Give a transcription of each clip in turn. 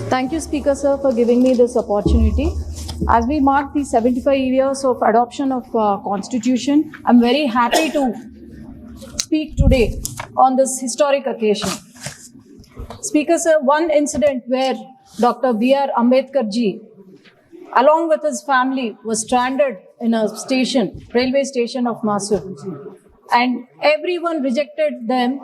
Thank you, Speaker Sir, for giving me this opportunity. As we mark the 75 years of adoption of Constitution, I'm very happy to speak today on this historic occasion. Speaker Sir, one incident where Dr. B.R. Ambedkar ji, along with his family, was stranded in a station, railway station of Mysore, and everyone rejected them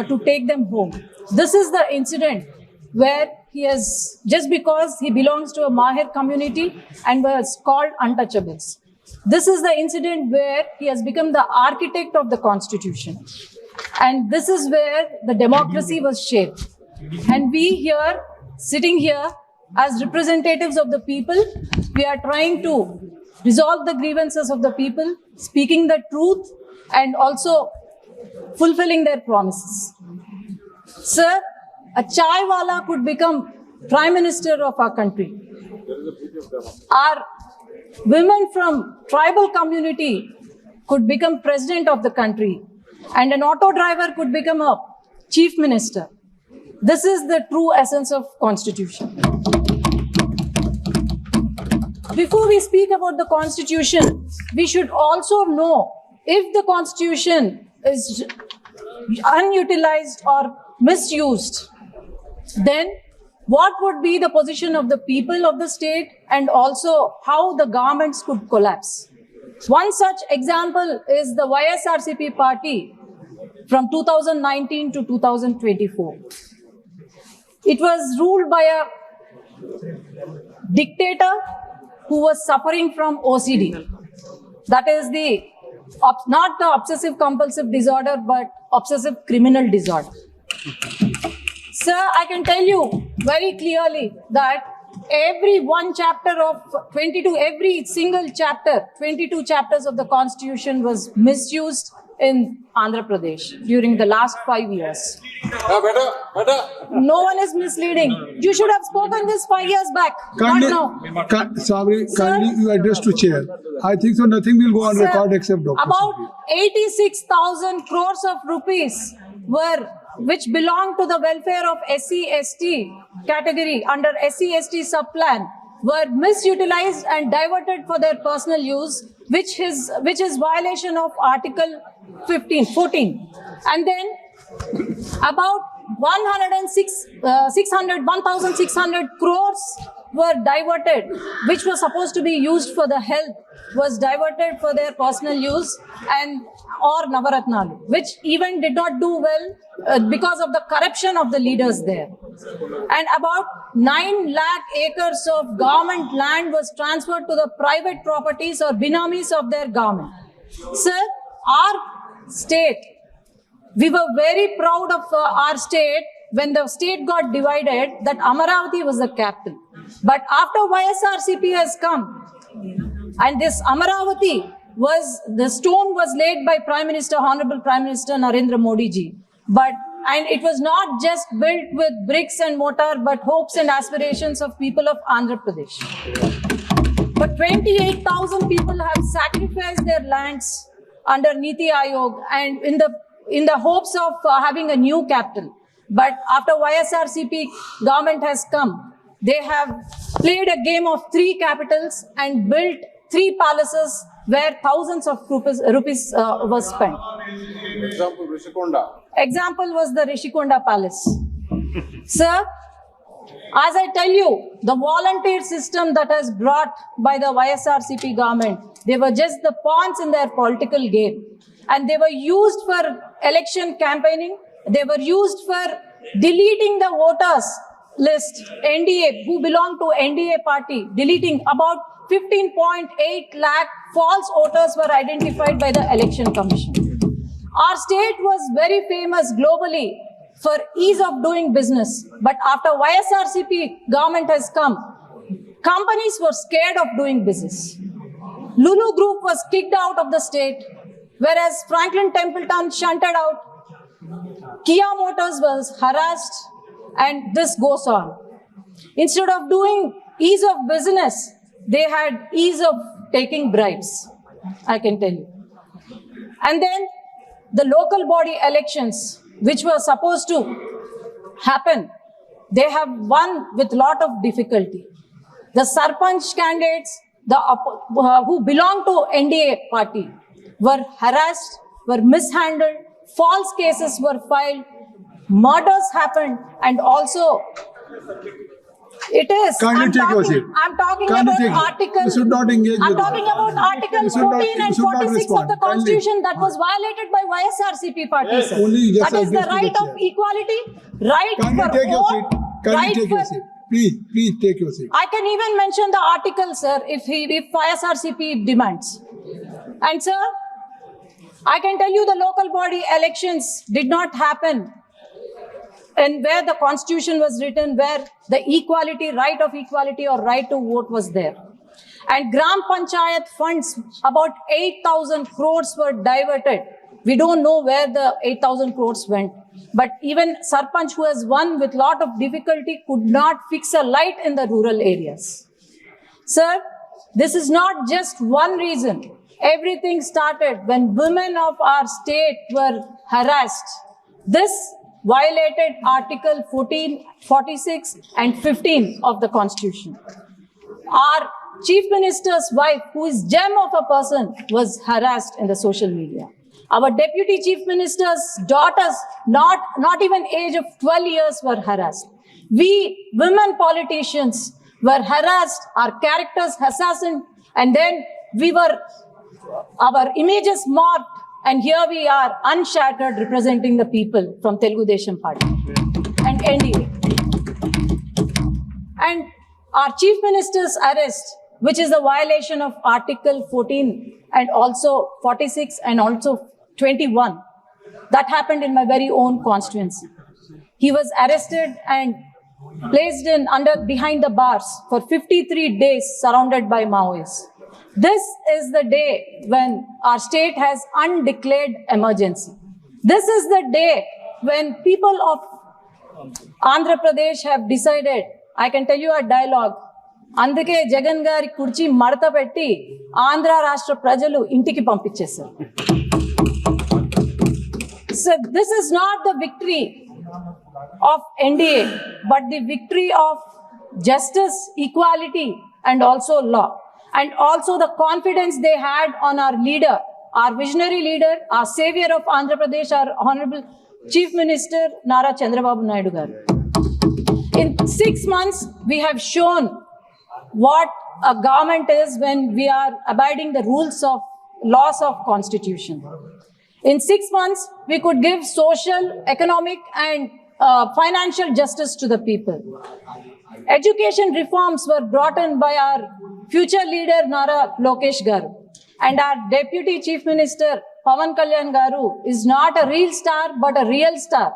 to take them home. This is the incident where he has, just because he belongs to a Mahir community and was called untouchables. This is the incident where he has become the architect of the Constitution. And this is where the democracy was shaped. And we here, sitting here as representatives of the people, we are trying to resolve the grievances of the people, speaking the truth, and also fulfilling their promises. Sir, a chai wala could become Prime Minister of our country. Our women from tribal community could become President of the country. And an auto driver could become a Chief Minister. This is the true essence of Constitution. Before we speak about the Constitution, we should also know if the Constitution is unutilized or misused, then what would be the position of the people of the state and also how the governments could collapse. One such example is the YSRCP party from 2019 to 2024. It was ruled by a dictator who was suffering from OCD. That is not the obsessive compulsive disorder, but obsessive criminal disorder. Sir, I can tell you very clearly that every single chapter, 22 chapters of the Constitution was misused in Andhra Pradesh during the last 5 years. No one is misleading. You should have spoken this 5 years back, Kindly, not now. Kindly you address to chair. I think so nothing will go on Sir, record except Dr. about 86,000 crores of rupees which belong to the welfare of SC/ST category under SC/ST subplan were misutilized and diverted for their personal use, which is violation of Article 14. And then about 1,600 crores were diverted, which was supposed to be used for the health, was diverted for their personal use or Navaratnalu, which even did not do well because of the corruption of the leaders there. And about 9 lakh acres of government land was transferred to the private properties or binamis of their government. Sir, our state, we were very proud of our state when the state got divided, that Amaravati was the capital. But after YSRCP has come, and this Amaravati the stone was laid by Honorable Prime Minister Narendra Modi ji. And it was not just built with bricks and mortar, but hopes and aspirations of people of Andhra Pradesh. But 28,000 people have sacrificed their lands under Niti Aayog and in the hopes of having a new capital. But after YSRCP government has come, they have played a game of 3 capitals and built 3 palaces where thousands of rupees was spent. Example, Rishikonda. Example was the Rishikonda Palace. Sir, as I tell you, the volunteer system that has brought by the YSRCP government, they were just the pawns in their political game. And they were used for election campaigning. They were used for deleting the voters list, NDA, who belong to NDA party, deleting about 15.8 lakh false voters were identified by the Election Commission. Our state was very famous globally for ease of doing business. But after YSRCP government has come, companies were scared of doing business. Lulu Group was kicked out of the state, whereas Franklin Templeton shunted out. Kia Motors was harassed, and this goes on. Instead of doing ease of business, they had ease of taking bribes, I can tell you. And then the local body elections, which were supposed to happen, they have won with lot of difficulty. The Sarpanch candidates, who belong to NDA party, were harassed, were mishandled, false cases were filed, murders happened, and also it is. Kindly take your seat. I'm talking Kindly about take- article. You should not engage I'm with talking that. about article You should not- 14 and you should not 46 of the respond. Kindly. Constitution that was violated by YSRCP party, sir. Only you just That is the address to the right of chair. equality, right Kindly for take your vote, seat. Kindly right take your for. seat. Please take your seat. I can even mention the article, sir, if YSRCP demands. And sir, I can tell you the local body elections did not happen and where the Constitution was written, where the equality, right of equality or right to vote was there. And Gram Panchayat funds, about 8,000 crores were diverted. We don't know where the 8,000 crores went. But even Sarpanch, who has won with lot of difficulty, could not fix a light in the rural areas. Sir, this is not just one reason. Everything started when women of our state were harassed. This violated Article 14, 46 and 15 of the Constitution. Our Chief Minister's wife, who is gem of a person, was harassed in the social media. Our Deputy Chief Minister's daughters, not even age of 12 years, were harassed. We women politicians were harassed, our characters assassinated, and then our images mocked, and here we are unshattered representing the people from Telugu Desam Party and NDA. And our Chief Minister's arrest, which is a violation of Article 14 and also 46 and also 21, that happened in my very own constituency. He was arrested and placed behind the bars for 53 days surrounded by Maoists. This is the day when our state has undeclared emergency. This is the day when people of Andhra Pradesh have decided, I can tell you a dialogue, అందుకే జగన్ గారి కుర్చీ మడత పెట్టి ఆంధ్ర రాష్ట్ర ప్రజలు ఇంటికి పంపించేశారు. So this is not the victory of NDA, but the victory of justice, equality, and also law. And also the confidence they had on our leader, our visionary leader, our savior of Andhra Pradesh, our Honorable Chief Minister Nara Chandrababu Naidu garu. In 6 months, we have shown what a government is when we are abiding the rules of laws of Constitution. In 6 months, we could give social, economic, and financial justice to the people. Education reforms were brought in by our future leader Nara Lokesh Garu, and our Deputy Chief Minister Pawan Kalyan Garu is not a real star but a real star.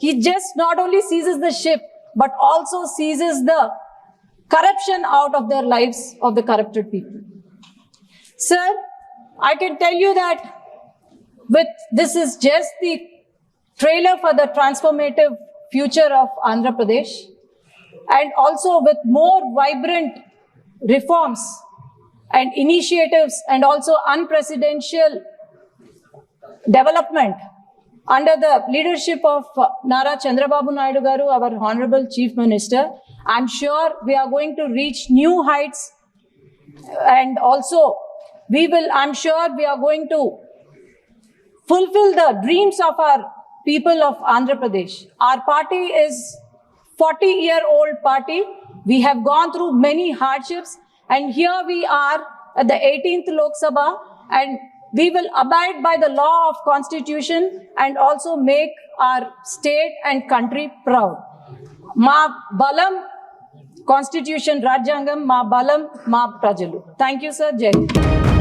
He just not only seizes the ship but also seizes the corruption out of their lives of the corrupted people. Sir, I can tell you that this is just the trailer for the transformative future of Andhra Pradesh, and also with more vibrant reforms and initiatives and also unprecedented development under the leadership of Nara Chandrababu Naidu Garu, our Honorable Chief Minister. I'm sure we are going to reach new heights, and also I'm sure we are going to fulfill the dreams of our people of Andhra Pradesh. Our party is 40-year-old party. We have gone through many hardships, and here we are at the 18th Lok Sabha, and we will abide by the law of Constitution and also make our state and country proud. Ma balam Constitution Rajyangam, ma balam ma prajalu. Thank you, sir. Jai Hind.